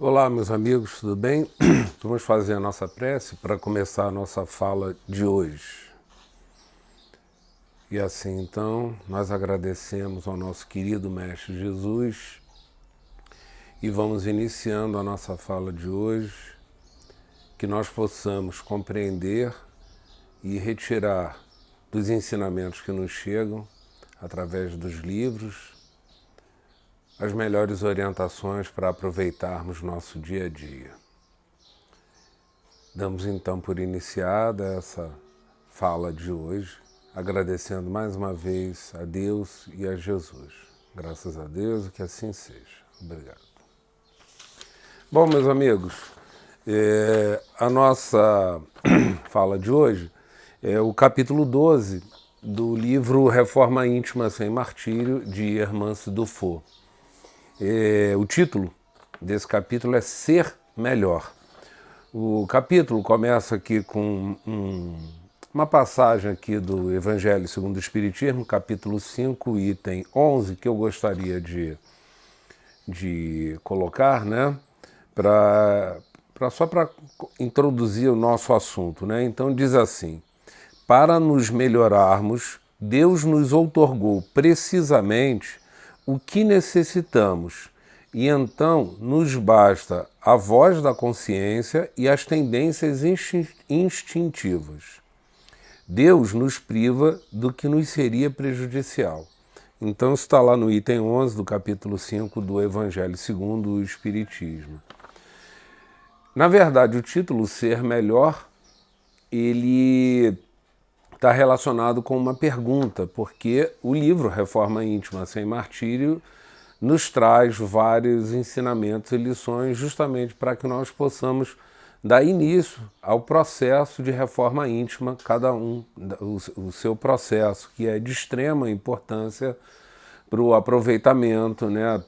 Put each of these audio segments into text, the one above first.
Olá, meus amigos, tudo bem? Vamos fazer a nossa prece para começar a nossa fala de hoje. E assim, então, nós agradecemos ao nosso querido Mestre Jesus e vamos iniciando a nossa fala de hoje, que nós possamos compreender e retirar dos ensinamentos que nos chegam através dos livros as melhores orientações para aproveitarmos nosso dia a dia. Damos então por iniciada essa fala de hoje, agradecendo mais uma vez a Deus e a Jesus. Graças a Deus e que assim seja. Obrigado. Bom, meus amigos, a nossa fala de hoje é o capítulo 12 do livro Reforma Íntima Sem Martírio, de Hermance Dufour. O título desse capítulo é Ser Melhor. O capítulo começa aqui com uma passagem aqui do Evangelho segundo o Espiritismo, capítulo 5, item 11, que eu gostaria de colocar, né, só para introduzir o nosso assunto, né? Então diz assim: para nos melhorarmos, Deus nos outorgou precisamente o que necessitamos, e então nos basta a voz da consciência e as tendências instintivas. Deus nos priva do que nos seria prejudicial. Então está lá no item 11 do capítulo 5 do Evangelho segundo o Espiritismo. Na verdade, o título Ser Melhor, ele está relacionado com uma pergunta, porque o livro Reforma Íntima Sem Martírio nos traz vários ensinamentos e lições justamente para que nós possamos dar início ao processo de reforma íntima, cada um o seu processo, que é de extrema importância para o aproveitamento, né,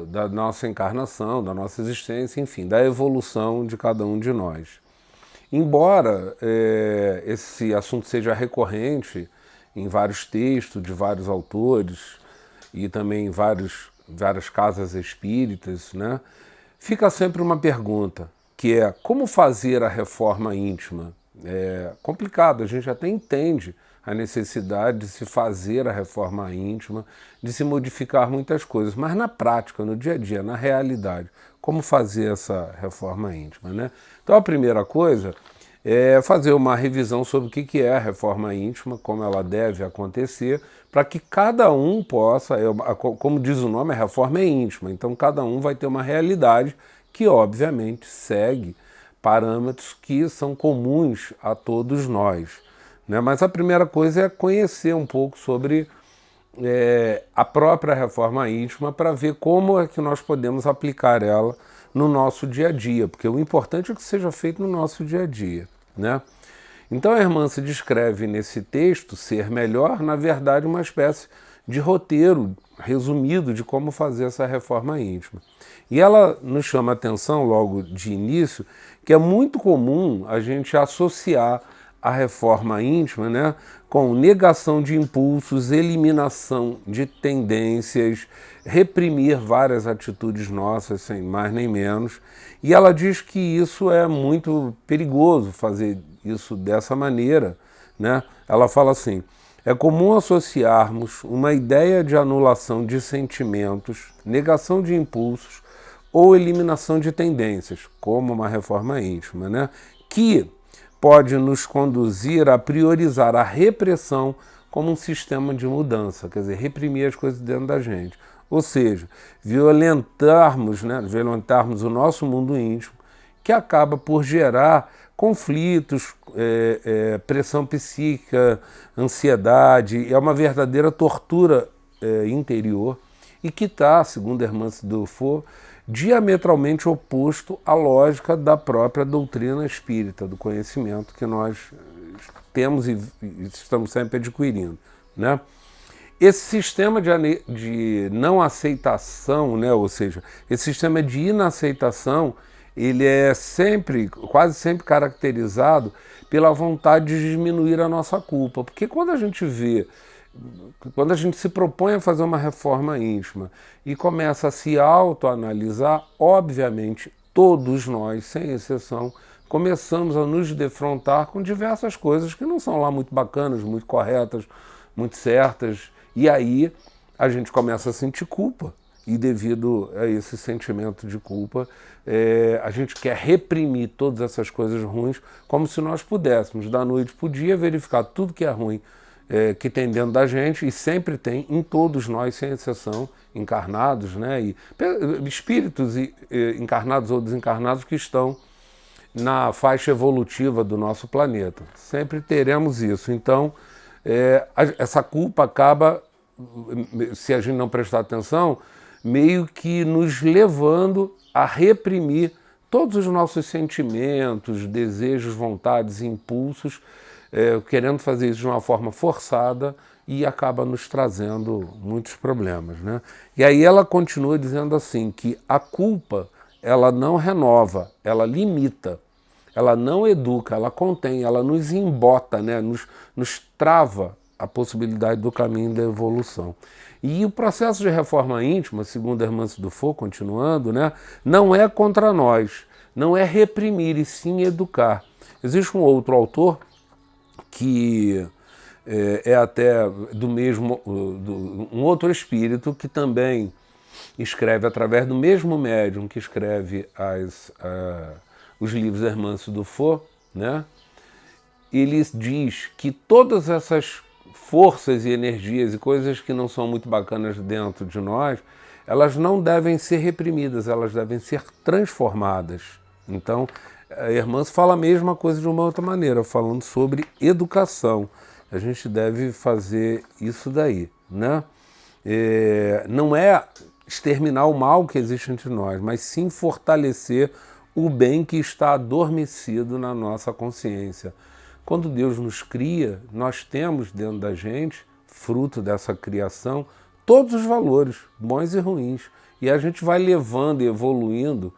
da nossa encarnação, da nossa existência, enfim, da evolução de cada um de nós. Embora esse assunto seja recorrente em vários textos de vários autores e também em várias casas espíritas, né, fica sempre uma pergunta, que é como fazer a reforma íntima? É complicado, a gente até entende a necessidade de se fazer a reforma íntima, de se modificar muitas coisas, mas na prática, no dia a dia, na realidade, como fazer essa reforma íntima, né? Então a primeira coisa é fazer uma revisão sobre o que é a reforma íntima, como ela deve acontecer, para que cada um possa, como diz o nome, a reforma é íntima, então cada um vai ter uma realidade que obviamente segue parâmetros que são comuns a todos nós, né? Mas a primeira coisa é conhecer um pouco sobre a própria reforma íntima para ver como é que nós podemos aplicar ela no nosso dia a dia, porque o importante é que seja feito no nosso dia a dia, né? Então a Hermance descreve nesse texto, Ser Melhor, na verdade uma espécie de roteiro resumido de como fazer essa reforma íntima. E ela nos chama a atenção logo de início que é muito comum a gente associar a reforma íntima, né, com negação de impulsos, eliminação de tendências, reprimir várias atitudes nossas, sem mais nem menos. E ela diz que isso é muito perigoso, fazer isso dessa maneira, né? Ela fala assim: é comum associarmos uma ideia de anulação de sentimentos, negação de impulsos ou eliminação de tendências, como uma reforma íntima, né, que pode nos conduzir a priorizar a repressão como um sistema de mudança, quer dizer, reprimir as coisas dentro da gente. Ou seja, violentarmos o nosso mundo íntimo, que acaba por gerar conflitos, pressão psíquica, ansiedade, é uma verdadeira tortura interior e que está, segundo Hermance Dufour, diametralmente oposto à lógica da própria doutrina espírita, do conhecimento que nós temos e estamos sempre adquirindo, né? Esse sistema de não aceitação, né, ou seja, esse sistema de inaceitação, ele é quase sempre caracterizado pela vontade de diminuir a nossa culpa, porque quando a gente vê quando a gente se propõe a fazer uma reforma íntima e começa a se autoanalisar, obviamente, todos nós, sem exceção, começamos a nos defrontar com diversas coisas que não são lá muito bacanas, muito corretas, muito certas, e aí a gente começa a sentir culpa. E devido a esse sentimento de culpa, a gente quer reprimir todas essas coisas ruins, como se nós pudéssemos, da noite para o dia, verificar tudo que é ruim que tem dentro da gente, e sempre tem, em todos nós, sem exceção, encarnados, né? E espíritos encarnados ou desencarnados que estão na faixa evolutiva do nosso planeta. Sempre teremos isso. Então, essa culpa acaba, se a gente não prestar atenção, meio que nos levando a reprimir todos os nossos sentimentos, desejos, vontades, impulsos, querendo fazer isso de uma forma forçada, e acaba nos trazendo muitos problemas, né? E aí ela continua dizendo assim, que a culpa, ela não renova, ela limita, ela não educa, ela contém, ela nos embota, né? nos trava a possibilidade do caminho da evolução. E o processo de reforma íntima, segundo Hermance Dufour, continuando, né, não é contra nós, não é reprimir, e sim educar. Existe um outro autor que é até do mesmo, um outro espírito que também escreve através do mesmo médium que escreve os livros Hermance Dufour, né? Ele diz que todas essas forças e energias e coisas que não são muito bacanas dentro de nós, elas não devem ser reprimidas, elas devem ser transformadas. Então, a Hermance fala a mesma coisa de uma outra maneira, falando sobre educação. A gente deve fazer isso daí, né? Não é exterminar o mal que existe entre nós, mas sim fortalecer o bem que está adormecido na nossa consciência. Quando Deus nos cria, nós temos dentro da gente, fruto dessa criação, todos os valores, bons e ruins. E a gente vai levando e evoluindo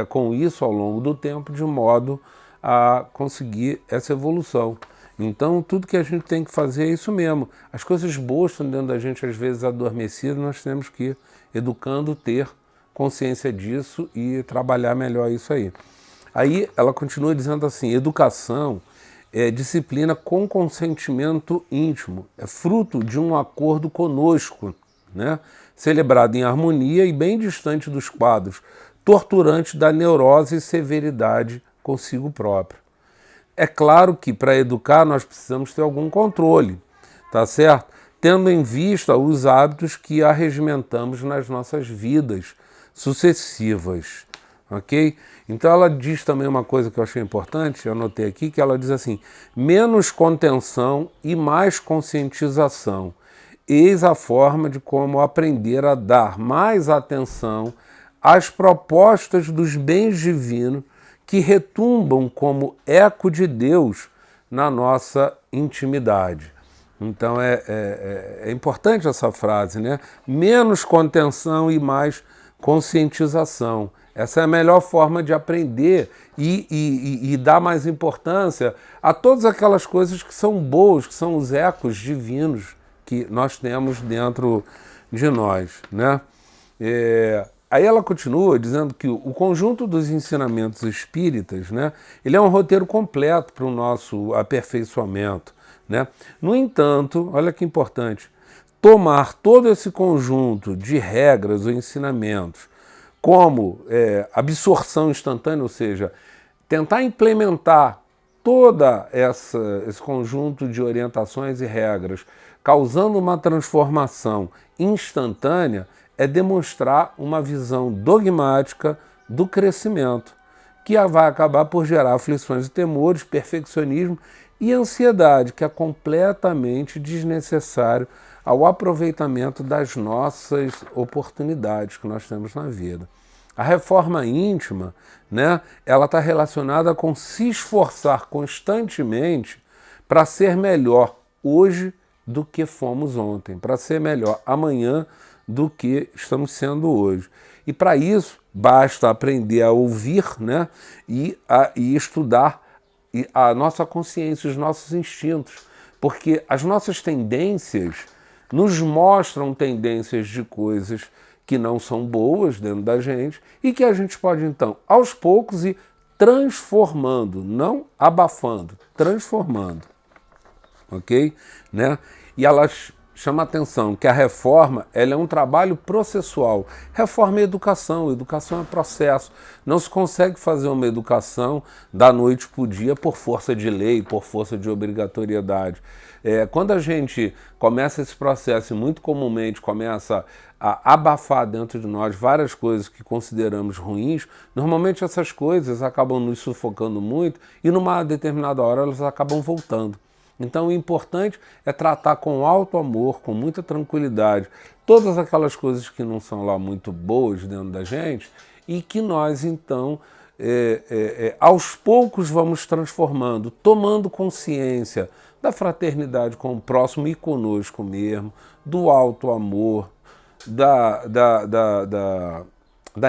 com isso ao longo do tempo, de modo a conseguir essa evolução. Então, tudo que a gente tem que fazer é isso mesmo. As coisas boas estão dentro da gente, às vezes adormecidas, nós temos que ir educando, ter consciência disso e trabalhar melhor isso aí. Aí ela continua dizendo assim, educação é disciplina com consentimento íntimo, é fruto de um acordo conosco, né? Celebrado em harmonia e bem distante dos quadros torturantes da neurose e severidade consigo próprio. É claro que para educar nós precisamos ter algum controle, tá certo? Tendo em vista os hábitos que arregimentamos nas nossas vidas sucessivas, ok? Então ela diz também uma coisa que eu achei importante, eu anotei aqui, que ela diz assim, menos contenção e mais conscientização. Eis a forma de como aprender a dar mais atenção às propostas dos bens divinos que retumbam como eco de Deus na nossa intimidade. Então é importante essa frase, né? Menos contenção e mais conscientização. Essa é a melhor forma de aprender e dar mais importância a todas aquelas coisas que são boas, que são os ecos divinos que nós temos dentro de nós, né? Aí ela continua dizendo que o conjunto dos ensinamentos espíritas, né, ele é um roteiro completo para o nosso aperfeiçoamento, né? No entanto, olha que importante, tomar todo esse conjunto de regras ou ensinamentos como absorção instantânea, ou seja, tentar implementar toda esse conjunto de orientações e regras, causando uma transformação instantânea, é demonstrar uma visão dogmática do crescimento, que vai acabar por gerar aflições e temores, perfeccionismo e ansiedade, que é completamente desnecessário ao aproveitamento das nossas oportunidades que nós temos na vida. A reforma íntima, né, ela está relacionada com se esforçar constantemente para ser melhor hoje do que fomos ontem, para ser melhor amanhã do que estamos sendo hoje. E para isso, basta aprender a ouvir, né, e estudar a nossa consciência, os nossos instintos, porque as nossas tendências nos mostram tendências de coisas que não são boas dentro da gente e que a gente pode, então, aos poucos ir transformando, não abafando, transformando, ok? Né? E elas chamam a atenção que a reforma ela é um trabalho processual. Reforma é educação, educação é processo. Não se consegue fazer uma educação da noite para o dia por força de lei, por força de obrigatoriedade. Quando a gente começa esse processo e muito comumente começa a abafar dentro de nós várias coisas que consideramos ruins, normalmente essas coisas acabam nos sufocando muito e numa determinada hora elas acabam voltando. Então o importante é tratar com alto amor, com muita tranquilidade, todas aquelas coisas que não são lá muito boas dentro da gente e que nós então aos poucos vamos transformando, tomando consciência da fraternidade com o próximo e conosco mesmo, do alto amor, da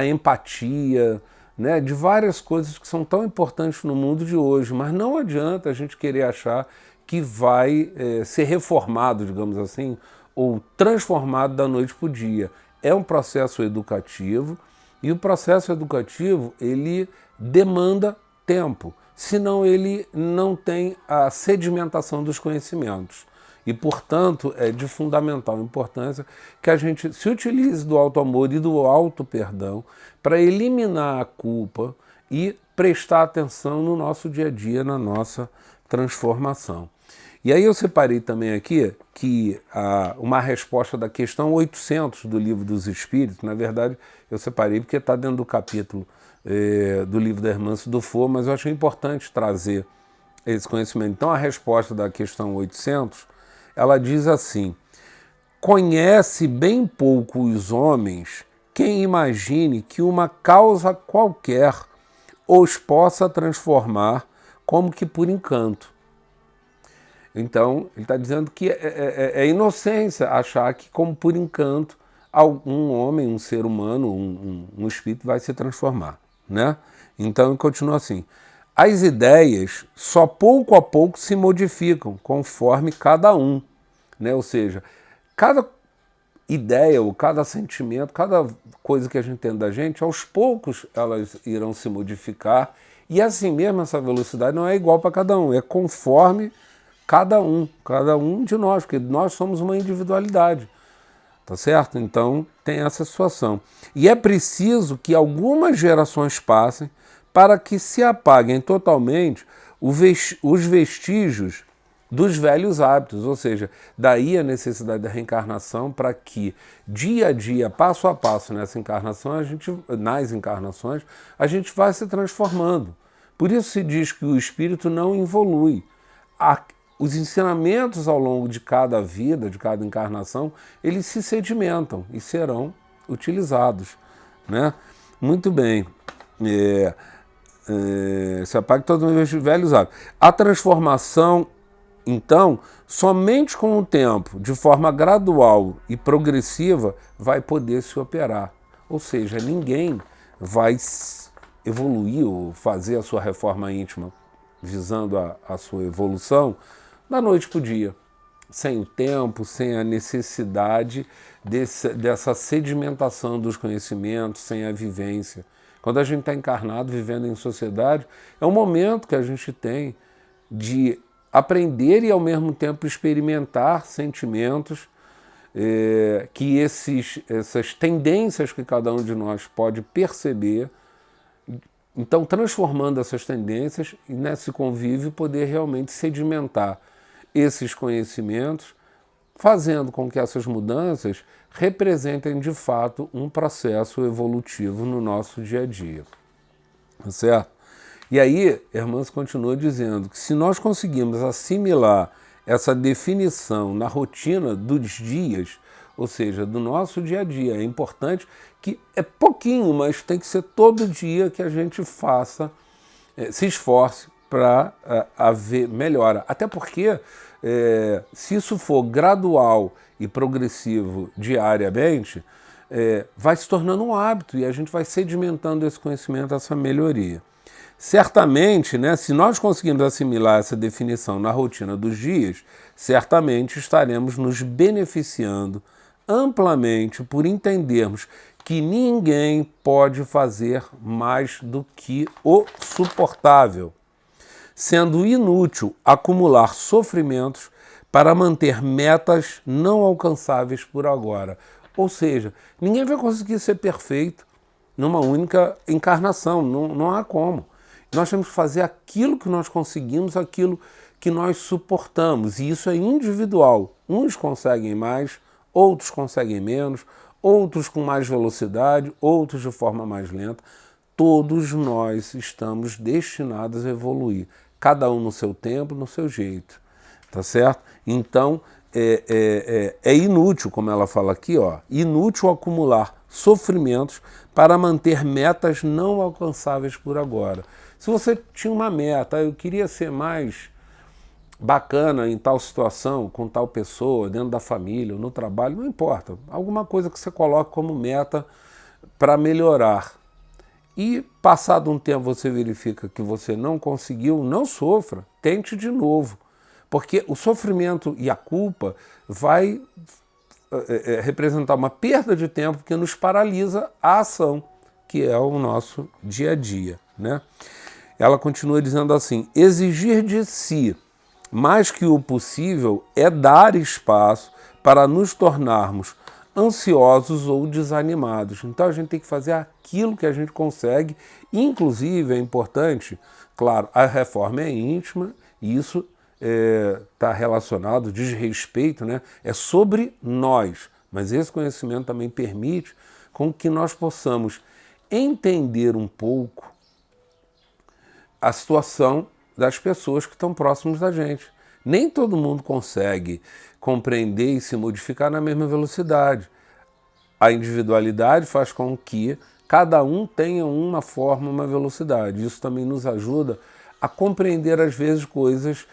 empatia, né, de várias coisas que são tão importantes no mundo de hoje, mas não adianta a gente querer achar que vai ser reformado, digamos assim, ou transformado da noite para o dia. É um processo educativo e o processo educativo ele demanda tempo, senão ele não tem a sedimentação dos conhecimentos. E, portanto, é de fundamental importância que a gente se utilize do auto-amor e do auto-perdão para eliminar a culpa e prestar atenção no nosso dia a dia, na nossa transformação. E aí eu separei também aqui que uma resposta da questão 800 do Livro dos Espíritos, na verdade eu separei porque está dentro do capítulo do livro da Irmã Dufour, mas eu achei importante trazer esse conhecimento. Então a resposta da questão 800, ela diz assim: conhece bem pouco os homens quem imagine que uma causa qualquer os possa transformar como que por encanto. Então, ele está dizendo que é inocência achar que, como por encanto, um homem, um ser humano, um espírito vai se transformar, né? Então, ele continua assim: as ideias só pouco a pouco se modificam conforme cada um, né? Ou seja, cada ideia ou cada sentimento, cada coisa que a gente tem da gente, aos poucos elas irão se modificar e assim mesmo essa velocidade não é igual para cada um, é conforme cada um de nós, porque nós somos uma individualidade, tá certo? Então tem essa situação. E é preciso que algumas gerações passem para que se apaguem totalmente os vestígios dos velhos hábitos, ou seja, daí a necessidade da reencarnação para que dia a dia, passo a passo nas encarnações, a gente vai se transformando. Por isso se diz que o espírito não evolui. Os ensinamentos ao longo de cada vida, de cada encarnação, eles se sedimentam e serão utilizados, né? Muito bem. Se apague todos os velhos hábitos. A transformação, então, somente com o tempo, de forma gradual e progressiva, vai poder se operar. Ou seja, ninguém vai evoluir ou fazer a sua reforma íntima visando a sua evolução da noite para o dia, sem o tempo, sem a necessidade dessa sedimentação dos conhecimentos, sem a vivência. Quando a gente está encarnado, vivendo em sociedade, é um momento que a gente tem de aprender e ao mesmo tempo experimentar sentimentos que essas tendências que cada um de nós pode perceber, então transformando essas tendências e nesse convívio poder realmente sedimentar esses conhecimentos, fazendo com que essas mudanças representem de fato um processo evolutivo no nosso dia a dia, certo? E aí, Hermans continua dizendo que se nós conseguimos assimilar essa definição na rotina dos dias, ou seja, do nosso dia a dia, é importante que é pouquinho, mas tem que ser todo dia que a gente faça, se esforce para haver melhora. Até porque, se isso for gradual e progressivo diariamente, vai se tornando um hábito e a gente vai sedimentando esse conhecimento, essa melhoria. Certamente, né, se nós conseguirmos assimilar essa definição na rotina dos dias, certamente estaremos nos beneficiando amplamente por entendermos que ninguém pode fazer mais do que o suportável, sendo inútil acumular sofrimentos para manter metas não alcançáveis por agora. Ou seja, ninguém vai conseguir ser perfeito numa única encarnação, não há como. Nós temos que fazer aquilo que nós conseguimos, aquilo que nós suportamos, e isso é individual. Uns conseguem mais, outros conseguem menos, outros com mais velocidade, outros de forma mais lenta. Todos nós estamos destinados a evoluir, cada um no seu tempo, no seu jeito, tá certo? Então, é inútil, como ela fala aqui, ó, inútil acumular sofrimentos para manter metas não alcançáveis por agora. Se você tinha uma meta, eu queria ser mais bacana em tal situação, com tal pessoa, dentro da família, ou no trabalho, não importa. Alguma coisa que você coloque como meta para melhorar. E passado um tempo você verifica que você não conseguiu, não sofra, tente de novo. Porque o sofrimento e a culpa vai representar uma perda de tempo que nos paralisa a ação, que é o nosso dia a dia, né? Ela continua dizendo assim: exigir de si mais que o possível é dar espaço para nos tornarmos ansiosos ou desanimados. Então a gente tem que fazer aquilo que a gente consegue. Inclusive é importante, claro, a reforma é íntima e isso está relacionado, diz respeito, né? É sobre nós, mas esse conhecimento também permite com que nós possamos entender um pouco a situação das pessoas que estão próximas da gente. Nem todo mundo consegue compreender e se modificar na mesma velocidade. A individualidade faz com que cada um tenha uma forma, uma velocidade. Isso também nos ajuda a compreender, às vezes, coisas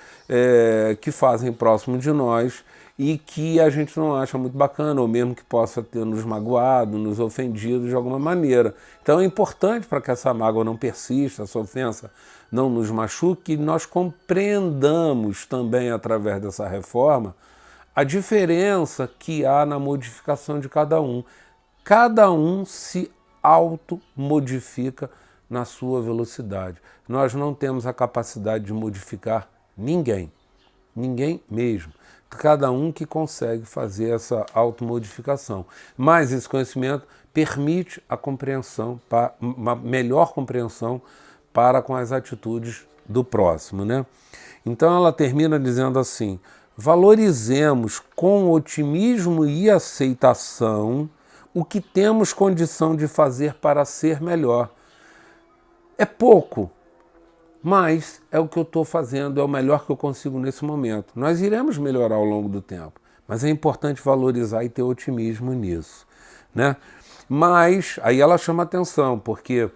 que fazem próximo de nós e que a gente não acha muito bacana, ou mesmo que possa ter nos magoado, nos ofendido de alguma maneira. Então é importante, para que essa mágoa não persista, essa ofensa não nos machuque, que nós compreendamos também, através dessa reforma, a diferença que há na modificação de cada um. Cada um se automodifica na sua velocidade. Nós não temos a capacidade de modificar ninguém, ninguém mesmo. Cada um que consegue fazer essa automodificação. Mas esse conhecimento permite a compreensão, uma melhor compreensão para com as atitudes do próximo, né? Então ela termina dizendo assim: valorizemos com otimismo e aceitação o que temos condição de fazer para ser melhor. É pouco, mas é o que eu estou fazendo, é o melhor que eu consigo nesse momento. Nós iremos melhorar ao longo do tempo, mas é importante valorizar e ter otimismo nisso, né? Mas aí ela chama atenção, porque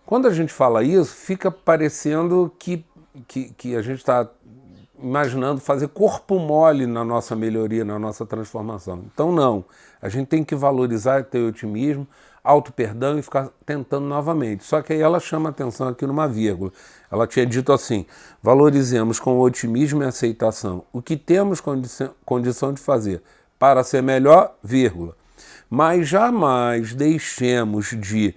quando a gente fala isso, fica parecendo que a gente está imaginando fazer corpo mole na nossa melhoria, na nossa transformação. Então não, a gente tem que valorizar, ter otimismo, auto-perdão e ficar tentando novamente. Só que aí ela chama atenção aqui numa vírgula. Ela tinha dito assim: valorizemos com otimismo e aceitação o que temos condição de fazer para ser melhor, vírgula. Mas jamais deixemos de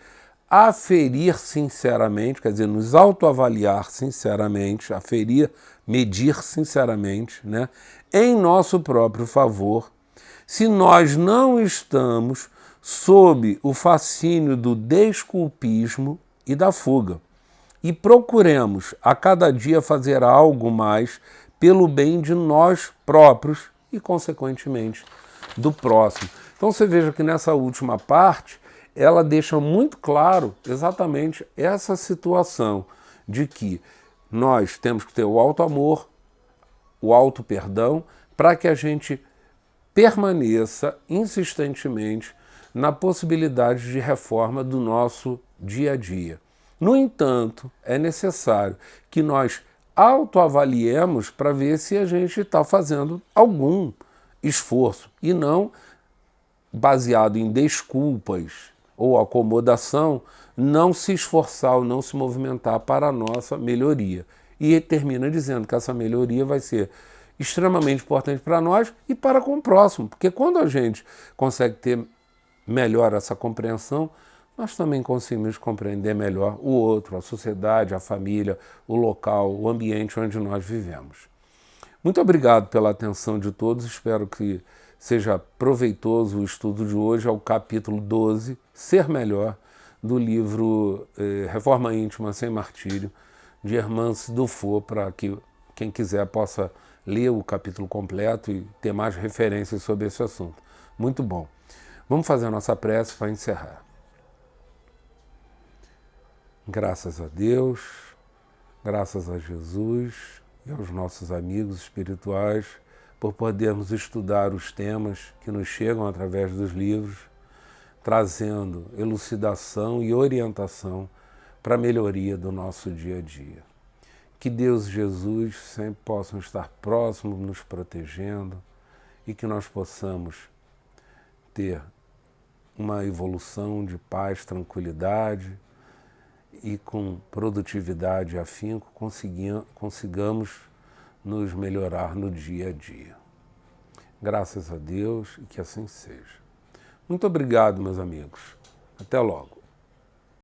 aferir sinceramente, quer dizer, nos autoavaliar sinceramente, aferir, medir sinceramente, né, em nosso próprio favor, se nós não estamos sob o fascínio do desculpismo e da fuga. E procuremos a cada dia fazer algo mais pelo bem de nós próprios e, consequentemente, do próximo. Então você veja que nessa última parte, ela deixa muito claro exatamente essa situação de que nós temos que ter o auto-amor, o auto-perdão, para que a gente permaneça insistentemente na possibilidade de reforma do nosso dia a dia. No entanto, é necessário que nós autoavaliemos para ver se a gente está fazendo algum esforço e não baseado em desculpas, ou acomodação, não se esforçar ou não se movimentar para a nossa melhoria. E ele termina dizendo que essa melhoria vai ser extremamente importante para nós e para com o próximo, porque quando a gente consegue ter melhor essa compreensão, nós também conseguimos compreender melhor o outro, a sociedade, a família, o local, o ambiente onde nós vivemos. Muito obrigado pela atenção de todos, espero que seja proveitoso o estudo de hoje, é o capítulo 12, Ser Melhor, do livro Reforma Íntima Sem Martírio, de Hermance Dufour, para que quem quiser possa ler o capítulo completo e ter mais referências sobre esse assunto. Muito bom. Vamos fazer a nossa prece para encerrar. Graças a Deus, graças a Jesus e aos nossos amigos espirituais por podermos estudar os temas que nos chegam através dos livros, trazendo elucidação e orientação para a melhoria do nosso dia a dia. Que Deus e Jesus sempre possam estar próximos, nos protegendo e que nós possamos ter uma evolução de paz, tranquilidade e com produtividade e afinco consigamos nos melhorar no dia a dia. Graças a Deus e que assim seja. Muito obrigado, meus amigos. Até logo.